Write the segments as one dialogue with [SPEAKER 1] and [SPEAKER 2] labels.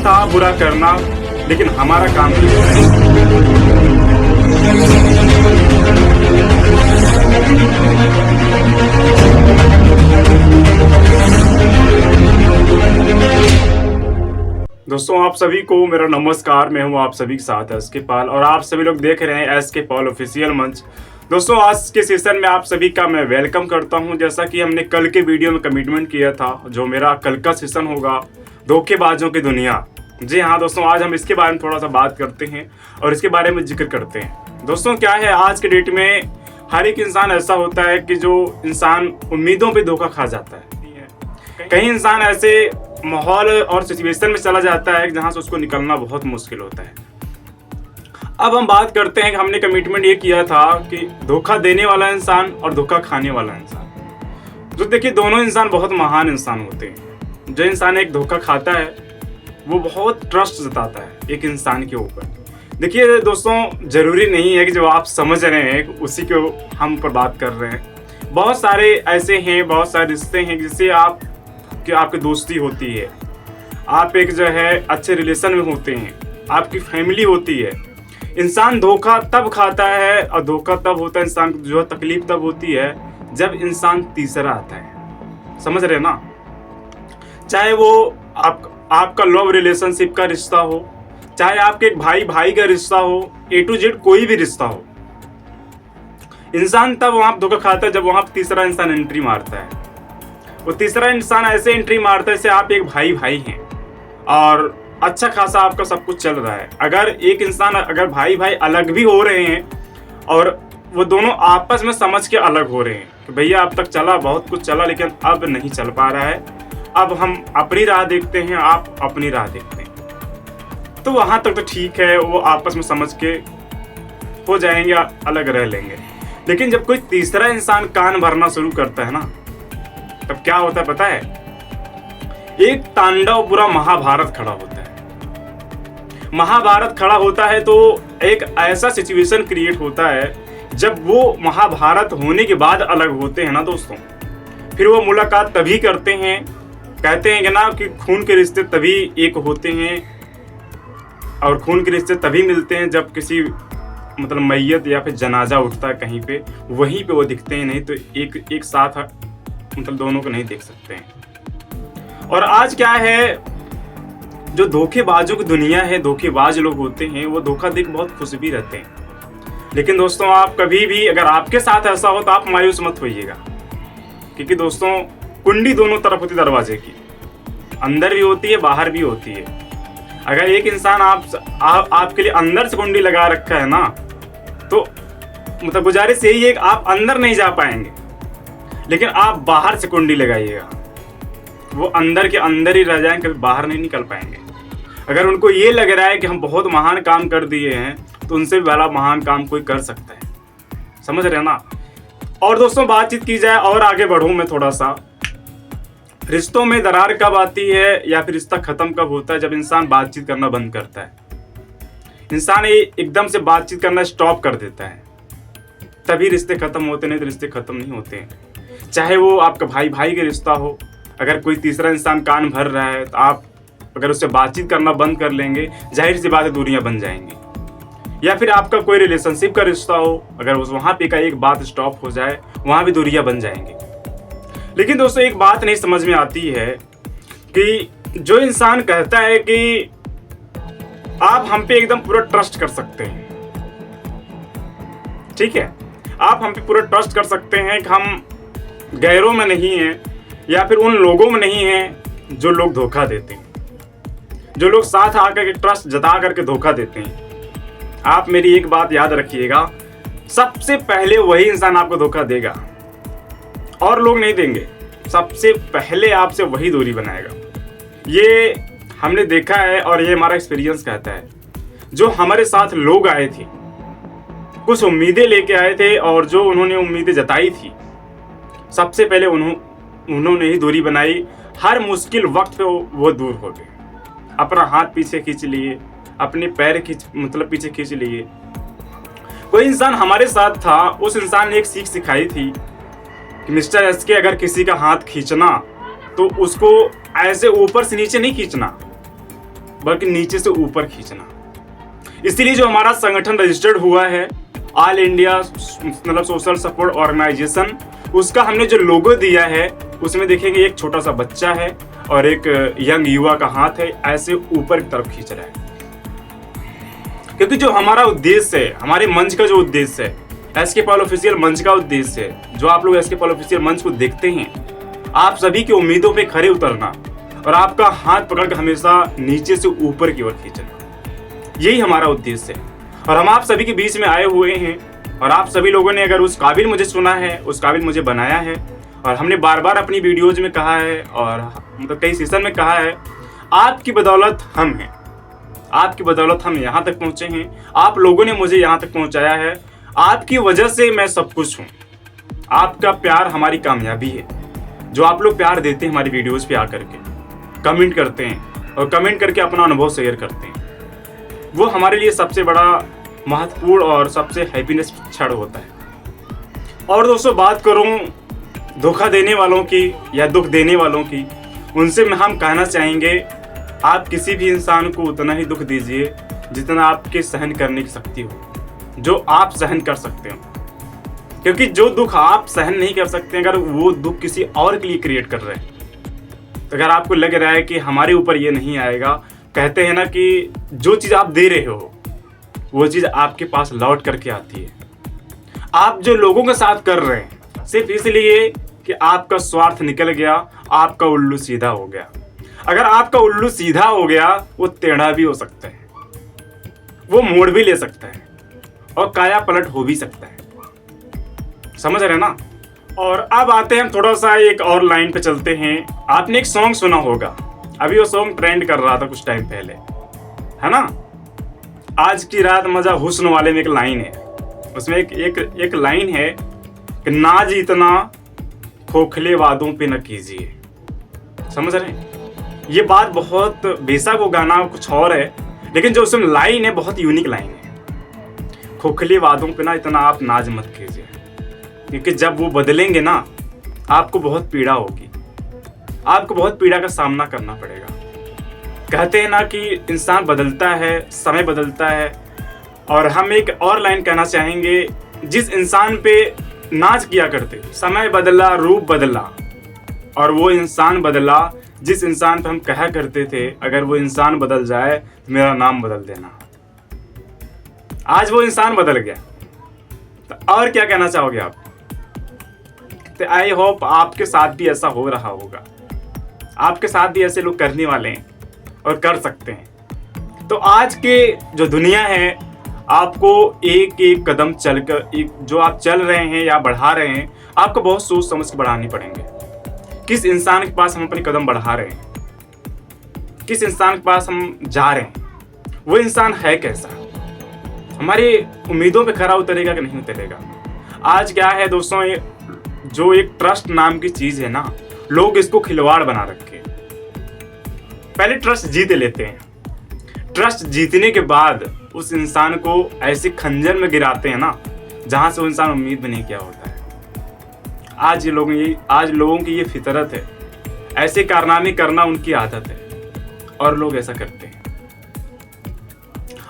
[SPEAKER 1] था बुरा करना, लेकिन हमारा काम ही वो है। दोस्तों आप सभी को मेरा नमस्कार। मैं हूं आप सभी के साथ एस के पाल और आप सभी लोग देख रहे हैं एस के पाल ऑफिशियल मंच। दोस्तों आज के सेशन में आप सभी का मैं वेलकम करता हूं। जैसा कि हमने कल के वीडियो में कमिटमेंट किया था, जो मेरा कल का सेशन होगा धोखेबाजों की दुनिया। जी हाँ दोस्तों, आज हम इसके बारे में थोड़ा सा बात करते हैं और इसके बारे में जिक्र करते हैं। दोस्तों क्या है, आज के डेट में हर एक इंसान ऐसा होता है कि जो इंसान उम्मीदों पे धोखा खा जाता है। कहीं इंसान ऐसे माहौल और सिचुएशन में चला जाता है जहां से उसको निकलना बहुत मुश्किल होता है। अब हम बात करते हैं कि हमने कमिटमेंट ये किया था कि धोखा देने वाला इंसान और धोखा खाने वाला इंसान, जो देखिए दोनों इंसान बहुत महान इंसान होते हैं। जो इंसान एक धोखा खाता है वो बहुत ट्रस्ट जताता है एक इंसान के ऊपर। देखिए दोस्तों, जरूरी नहीं है कि जो आप समझ रहे हैं उसी को हम पर बात कर रहे हैं। बहुत सारे ऐसे हैं, बहुत सारे रिश्ते हैं जिससे आपकी दोस्ती होती है, आप एक जो है अच्छे रिलेशन में होते हैं, आपकी फैमिली होती है। इंसान धोखा तब खाता है और धोखा तब होता है, इंसान को जो तकलीफ तब होती है जब इंसान तीसरा आता है। समझ रहे ना? चाहे वो आपका लव रिलेशनशिप का रिश्ता हो, चाहे आपके एक भाई भाई का रिश्ता हो, A to Z कोई भी रिश्ता हो, इंसान तब वहां धोखा खाता है जब वहां तीसरा इंसान एंट्री मारता है। वो तीसरा इंसान ऐसे एंट्री मारता है जैसे आप एक भाई भाई हैं और अच्छा खासा आपका सब कुछ चल रहा है। अगर भाई भाई अलग भी हो रहे हैं और वो दोनों आपस में समझ के अलग हो रहे हैं कि भैया अब तक चला, बहुत कुछ चला, लेकिन अब नहीं चल पा रहा है, अब हम अपनी राह देखते हैं, आप अपनी राह देखते हैं, तो वहां तक तो ठीक है, वो आपस में समझ के हो जाएंगे, अलग रह लेंगे। लेकिन जब कोई तीसरा इंसान कान भरना शुरू करता है ना, तब क्या होता है पता है? एक तांडव पूरा महाभारत खड़ा होता है। महाभारत खड़ा होता है तो एक ऐसा सिचुएशन क्रिएट होता है जब वो महाभारत होने के बाद अलग होते हैं ना दोस्तों, फिर वो मुलाकात तभी करते हैं। कहते हैं कि ना कि खून के रिश्ते तभी एक होते हैं और खून के रिश्ते तभी मिलते हैं जब किसी मतलब मैयत या फिर जनाजा उठता है कहीं पे, वहीं पे वो दिखते हैं, नहीं तो एक साथ मतलब दोनों को नहीं देख सकते हैं। और आज क्या है, जो धोखेबाजों की दुनिया है, धोखेबाज लोग होते हैं, वो धोखा देख बहुत खुश भी रहते हैं। लेकिन दोस्तों आप कभी भी अगर आपके साथ ऐसा हो तो आप मायूस मत होइएगा, क्योंकि दोस्तों कुंडी दोनों तरफ होती दरवाजे की, अंदर भी होती है बाहर भी होती है। अगर एक इंसान आपके लिए अंदर से कुंडी लगा रखा है ना, तो मतलब गुजारिश यही है कि आप अंदर नहीं जा पाएंगे, लेकिन आप बाहर से कुंडी लगाइएगा, वो अंदर के अंदर ही रह जाएंगे, कभी बाहर नहीं निकल पाएंगे। अगर उनको ये लग रहा है कि हम बहुत महान काम कर दिए हैं, तो उनसे भी बड़ा महान काम कोई कर सकता है। समझ रहे ना? और दोस्तों बातचीत की जाए और आगे बढ़ूं मैं थोड़ा सा, रिश्तों में दरार कब आती है या फिर रिश्ता खत्म कब होता है? जब इंसान बातचीत करना बंद करता है, इंसान एकदम से बातचीत करना स्टॉप कर देता है, तभी रिश्ते खत्म होते, नहीं तो रिश्ते खत्म नहीं होते हैं। चाहे वो आपका भाई भाई का रिश्ता हो, अगर कोई तीसरा इंसान कान भर रहा है तो आप अगर उससे बातचीत करना बंद कर लेंगे, जाहिर सी बात है दूरियां बन जाएंगी। या फिर आपका कोई रिलेशनशिप का रिश्ता हो, अगर उस वहां पे का एक बात स्टॉप हो जाए, वहां भी दूरियां बन जाएंगी। लेकिन दोस्तों एक बात नहीं समझ में आती है कि जो इंसान कहता है कि आप हम पे एकदम पूरा ट्रस्ट कर सकते हैं, ठीक है, आप हम पे पूरा ट्रस्ट कर सकते हैं कि हम गैरों में नहीं हैं या फिर उन लोगों में नहीं हैं जो लोग धोखा देते हैं, जो लोग साथ आकर के ट्रस्ट जता करके धोखा देते हैं। आप मेरी एक बात याद रखिएगा, सबसे पहले वही इंसान आपको धोखा देगा और लोग नहीं देंगे। सबसे पहले आपसे वही दूरी बनाएगा। ये हमने देखा है और ये हमारा एक्सपीरियंस कहता है। जो हमारे साथ लोग आए थे, कुछ उम्मीदें लेके आए थे और जो उन्होंने उम्मीदें जताई थी, सबसे पहले उन्होंने ही दूरी बनाई। हर मुश्किल वक्त पे वो दूर हो गए, अपना हाथ पीछे खींच लिए, अपने पैर पीछे खींच लिए। कोई इंसान हमारे साथ था, उस इंसान ने एक सीख सिखाई थी कि मिस्टर एस के, अगर किसी का हाथ खींचना तो उसको ऐसे ऊपर से नीचे नहीं खींचना, बल्कि नीचे से ऊपर खींचना। इसीलिए जो हमारा संगठन रजिस्टर्ड हुआ है, ऑल इंडिया मतलब सोशल सपोर्ट ऑर्गेनाइजेशन, उसका हमने जो लोगो दिया है उसमें देखेंगे एक छोटा सा बच्चा है और एक यंग युवा का हाथ है, ऐसे ऊपर की तरफ खींच रहा है। क्योंकि जो हमारा उद्देश्य है, हमारे मंच का जो उद्देश्य है, एसके पॉल ऑफिशियल मंच का उद्देश्य है, जो आप लोग एसके पॉल ऑफिशियल मंच को देखते हैं, आप सभी की उम्मीदों पे खरे उतरना और आपका हाथ पकड़ कर हमेशा नीचे से ऊपर की ओर खींचना, यही हमारा उद्देश्य है। और हम आप सभी के बीच में आए हुए हैं और आप सभी लोगों ने अगर उस काबिल मुझे सुना है, उस काबिल मुझे बनाया है, और हमने बार बार अपनी वीडियोज में कहा है और मतलब कई सेशन में कहा है, आपकी बदौलत हम हैं, आपकी बदौलत हम यहाँ तक पहुँचे हैं, आप लोगों ने मुझे यहाँ तक पहुँचाया है, आपकी वजह से मैं सब कुछ हूँ। आपका प्यार हमारी कामयाबी है। जो आप लोग प्यार देते हैं हमारी वीडियोज़ पे आकर के, कमेंट करते हैं और कमेंट करके अपना अनुभव शेयर करते हैं, वो हमारे लिए सबसे बड़ा महत्वपूर्ण और सबसे हैप्पीनेस क्षण होता है। और दोस्तों बात करूं धोखा देने वालों की या दुख देने वालों की, उनसे हम कहना चाहेंगे, आप किसी भी इंसान को उतना ही दुख दीजिए जितना आपके सहन करने की शक्ति हो, जो आप सहन कर सकते हो। क्योंकि जो दुख आप सहन नहीं कर सकते, अगर वो दुख किसी और के लिए क्रिएट कर रहे हैं, तो अगर आपको लग रहा है कि हमारे ऊपर ये नहीं आएगा, कहते हैं ना कि जो चीज़ आप दे रहे हो वो चीज़ आपके पास लौट करके आती है। आप जो लोगों के साथ कर रहे हैं सिर्फ इसलिए कि आपका स्वार्थ निकल गया, आपका उल्लू सीधा हो गया। अगर आपका उल्लू सीधा हो गया, वो टेढ़ा भी हो सकता है, वो मोड़ भी ले सकता है और काया पलट हो भी सकता है। समझ रहे ना। और अब आते हैं हम थोड़ा सा एक और लाइन पे चलते हैं। आपने एक सॉन्ग सुना होगा, अभी वो सॉन्ग ट्रेंड कर रहा था कुछ टाइम पहले, है ना। आज की रात मजा हुस्न वाले में एक लाइन है, उसमें एक लाइन है कि नाज इतना खोखले वादों पे न कीजिए। समझ रहे हैं। ये बात बहुत, बेशक वो गाना कुछ और है, लेकिन जो उसमें लाइन है बहुत यूनिक लाइन है। खोखले वादों पे ना इतना आप नाज मत कीजिए, क्योंकि जब वो बदलेंगे ना, आपको बहुत पीड़ा होगी, आपको बहुत पीड़ा का सामना करना पड़ेगा। कहते हैं ना कि इंसान बदलता है, समय बदलता है। और हम एक और लाइन कहना चाहेंगे, जिस इंसान पे नाज किया करते, समय बदला, रूप बदला, और वो इंसान बदला जिस इंसान पे हम कहा करते थे अगर वो इंसान बदल जाए तो मेरा नाम बदल देना। आज वो इंसान बदल गया, तो और क्या कहना चाहोगे आप। तो आई होप आपके साथ भी ऐसा हो रहा होगा, आपके साथ भी ऐसे लोग करने वाले हैं और कर सकते हैं। तो आज के जो दुनिया है, आपको एक एक कदम चलकर, जो आप चल रहे हैं या बढ़ा रहे हैं, आपको बहुत सोच समझ के बढ़ानी पड़ेंगे। किस इंसान के पास हम अपने कदम बढ़ा रहे हैं, किस इंसान के पास हम जा रहे हैं, वो इंसान है कैसा, हमारी उम्मीदों पे खरा उतरेगा कि नहीं उतरेगा। आज क्या है दोस्तों, जो एक ट्रस्ट नाम की चीज है ना, लोग इसको खिलवाड़ बना रखे। पहले ट्रस्ट जीत लेते हैं, ट्रस्ट जीतने के बाद उस इंसान को ऐसे खंजर में गिराते हैं ना, जहां से वो इंसान उम्मीद भी नहीं किया होता है। आज लोगों की ये फितरत है, ऐसे कारनामे करना उनकी आदत है, और लोग ऐसा करते हैं।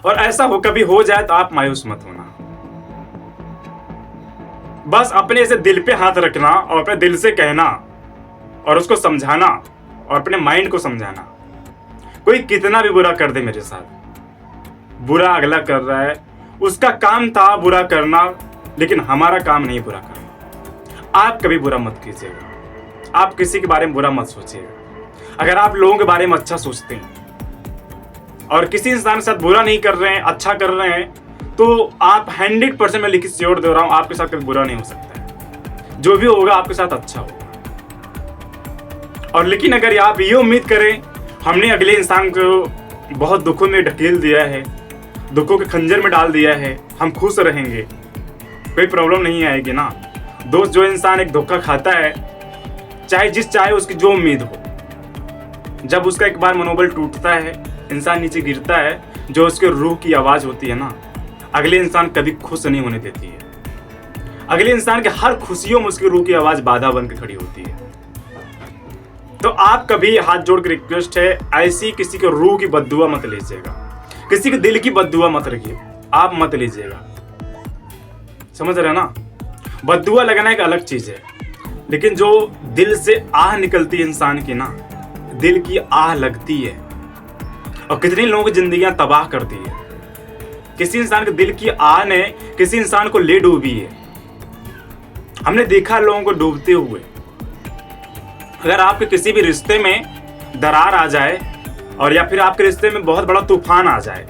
[SPEAKER 1] और ऐसा कभी हो जाए तो आप मायूस मत होना, बस अपने से दिल पे हाथ रखना और अपने दिल से कहना और उसको समझाना और अपने माइंड को समझाना। कोई कितना भी बुरा कर दे मेरे साथ, बुरा अगला कर रहा है, उसका काम था बुरा करना, लेकिन हमारा काम नहीं बुरा करना। आप कभी बुरा मत कीजिएगा, आप किसी के बारे में बुरा मत सोचिएगा। अगर आप लोगों के बारे में अच्छा सोचते हैं और किसी इंसान के साथ बुरा नहीं कर रहे हैं, अच्छा कर रहे हैं, तो आप 100% मैं लिखित श्योर दे रहा हूं, आपके साथ कभी बुरा नहीं हो सकता है। जो भी होगा आपके साथ अच्छा होगा। और लेकिन अगर आप ये उम्मीद करें हमने अगले इंसान को बहुत दुखों में ढकेल दिया है, दुखों के खंजर में डाल दिया है, हम खुश रहेंगे, कोई प्रॉब्लम नहीं आएगी ना। दोस्त, जो इंसान एक धोखा खाता है, चाहे उसकी जो उम्मीद हो, जब उसका एक बार मनोबल टूटता है, इंसान नीचे गिरता है, जो उसके रूह की आवाज़ होती है ना, अगले इंसान कभी खुश नहीं होने देती है। अगले इंसान के हर खुशियों में उसकी रूह की आवाज़ बाधा बन के खड़ी होती है। तो आप कभी हाथ जोड़ के रिक्वेस्ट है, ऐसी किसी के रूह की बद्दुआ मत लीजिएगा, किसी के दिल की बद्दुआ मत रखिए, आप मत लीजिएगा। समझ रहे ना? बद्दुआ लगना एक अलग चीज है, लेकिन जो दिल से आह निकलती है इंसान की ना, दिल की आह लगती है और कितनी लोगों की जिंदगियां तबाह करती है। किसी इंसान के दिल की आह ने किसी इंसान को ले डूबी है। हमने देखा लोगों को डूबते हुए। अगर आपके किसी भी रिश्ते में दरार आ जाए और या फिर आपके रिश्ते में बहुत बड़ा तूफान आ जाए,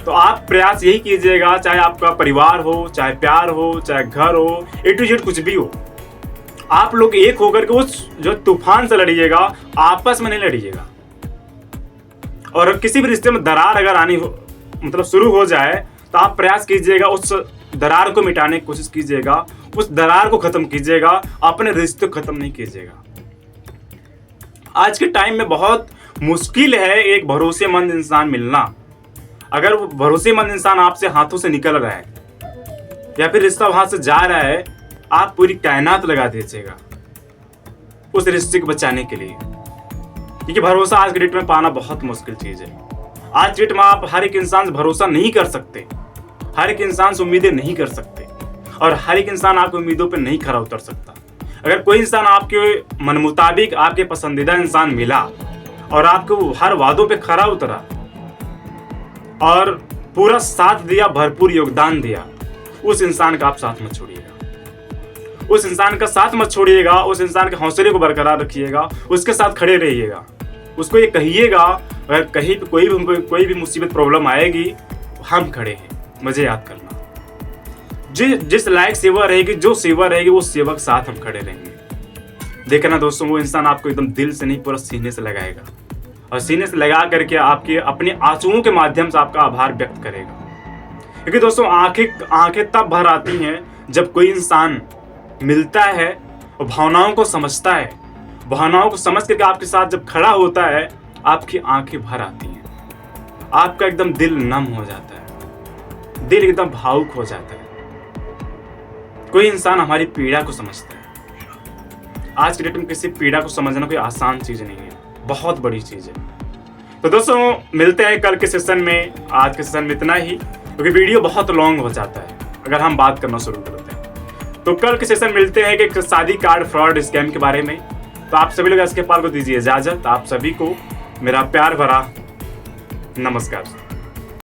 [SPEAKER 1] तो आप प्रयास यही कीजिएगा, चाहे आपका परिवार हो, चाहे प्यार हो, चाहे घर हो, ए टू जेड कुछ भी हो, आप लोग एक होकर के उस जो तूफान से लड़िएगा, आपस में नहीं लड़िएगा। और किसी भी रिश्ते में दरार अगर आनी हो, मतलब शुरू हो जाए, तो आप प्रयास कीजिएगा, उस दरार को मिटाने की कोशिश कीजिएगा, उस दरार को खत्म कीजिएगा, अपने रिश्ते को खत्म नहीं कीजिएगा। आज के टाइम में बहुत मुश्किल है एक भरोसेमंद इंसान मिलना। अगर वो भरोसेमंद इंसान आपसे हाथों से निकल रहा है या फिर रिश्ता वहां से जा रहा है, आप पूरी कायनात लगा दीजिएगा उस रिश्ते को बचाने के लिए, क्योंकि भरोसा आज के डेट में पाना बहुत मुश्किल चीज है। आज के डेट में आप हर एक इंसान से भरोसा नहीं कर सकते, हर एक इंसान से उम्मीदें नहीं कर सकते, और हर एक इंसान आपकी उम्मीदों पर नहीं खरा उतर सकता। अगर कोई इंसान आपके मन मुताबिक आपके पसंदीदा इंसान मिला और आपको हर वादों पे खरा उतरा और पूरा साथ दिया, भरपूर योगदान दिया, उस इंसान का आप साथ मत छोड़िएगा। उस इंसान का साथ मत छोड़िएगा, उस इंसान के हौसले को बरकरार रखिएगा, उसके साथ खड़े रहिएगा। उसको ये कहिएगा, अगर कहीं पे कोई भी मुसीबत प्रॉब्लम आएगी, हम खड़े हैं, मुझे याद करना। जिस लायक सेवा रहेगी, जो सेवा रहेगी, वो सेवा के साथ हम खड़े रहेंगे। देखना दोस्तों, वो इंसान आपको एकदम दिल से नहीं, पूरा सीने से लगाएगा, और सीने से लगा करके आपके अपने आंसुओं के माध्यम से आपका आभार व्यक्त करेगा। क्योंकि दोस्तों आंखें तब भर आती हैं जब कोई इंसान मिलता है और भावनाओं को समझता है। भावनाओं को समझ करके आपके साथ जब खड़ा होता है, आपकी आंखें भर आती हैं, आपका एकदम दिल नम हो जाता है, दिल एकदम भावुक हो जाता है। कोई इंसान हमारी पीड़ा को समझता है। आज के डेट में किसी पीड़ा को समझना कोई आसान चीज नहीं है, बहुत बड़ी चीज है। तो दोस्तों मिलते हैं कल के सेशन में। आज के सेशन में इतना ही, क्योंकि वीडियो बहुत लॉन्ग हो जाता है अगर हम बात करना शुरू करते हैं। तो कल के सेशन मिलते हैं कि शादी कार्ड फ्रॉड स्कैम के बारे में। तो आप सभी लोग इसके पाल को दीजिए इजाजत। आप सभी को मेरा प्यार भरा नमस्कार।